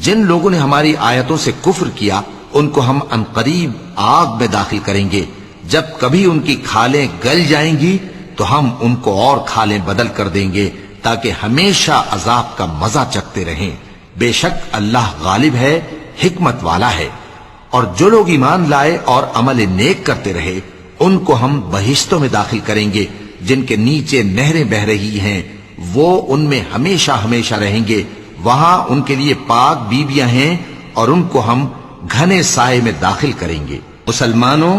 جن لوگوں نے ہماری آیتوں سے کفر کیا ان کو ہم عنقریب آگ میں داخل کریں گے. جب کبھی ان کی کھالیں گل جائیں گی تو ہم ان کو اور کھالیں بدل کر دیں گے تاکہ ہمیشہ عذاب کا مزہ چکھتے رہیں. بے شک اللہ غالب ہے، حکمت والا ہے. اور جو لوگ ایمان لائے اور عمل نیک کرتے رہے ان کو ہم بہشتوں میں داخل کریں گے جن کے نیچے نہریں بہ رہی ہیں، وہ ان میں ہمیشہ ہمیشہ رہیں گے. وہاں ان کے لیے پاک بیویاں ہیں اور ان کو ہم گھنے سائے میں داخل کریں گے. مسلمانوں،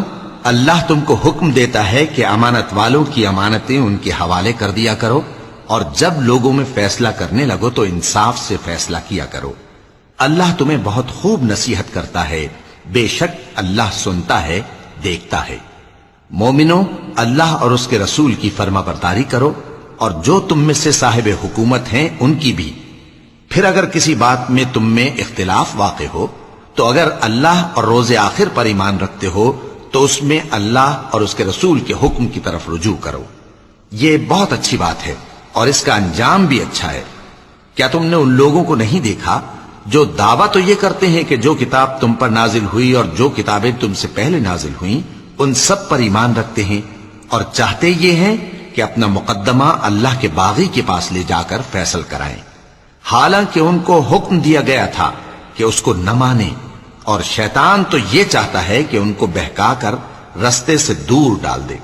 اللہ تم کو حکم دیتا ہے کہ امانت والوں کی امانتیں ان کے حوالے کر دیا کرو، اور جب لوگوں میں فیصلہ کرنے لگو تو انصاف سے فیصلہ کیا کرو. اللہ تمہیں بہت خوب نصیحت کرتا ہے، بے شک اللہ سنتا ہے، دیکھتا ہے. مومنوں، اللہ اور اس کے رسول کی فرما برداری کرو، اور جو تم میں سے صاحب حکومت ہیں ان کی بھی. پھر اگر کسی بات میں تم میں اختلاف واقع ہو تو اگر اللہ اور روز آخر پر ایمان رکھتے ہو تو اس میں اللہ اور اس کے رسول کے حکم کی طرف رجوع کرو. یہ بہت اچھی بات ہے اور اس کا انجام بھی اچھا ہے. کیا تم نے ان لوگوں کو نہیں دیکھا جو دعویٰ تو یہ کرتے ہیں کہ جو کتاب تم پر نازل ہوئی اور جو کتابیں تم سے پہلے نازل ہوئیں ان سب پر ایمان رکھتے ہیں، اور چاہتے یہ ہیں کہ اپنا مقدمہ اللہ کے باغی کے پاس لے جا کر فیصل کرائیں، حالانکہ ان کو حکم دیا گیا تھا کہ اس کو نہ مانیں. اور شیطان تو یہ چاہتا ہے کہ ان کو بہکا کر رستے سے دور ڈال دے.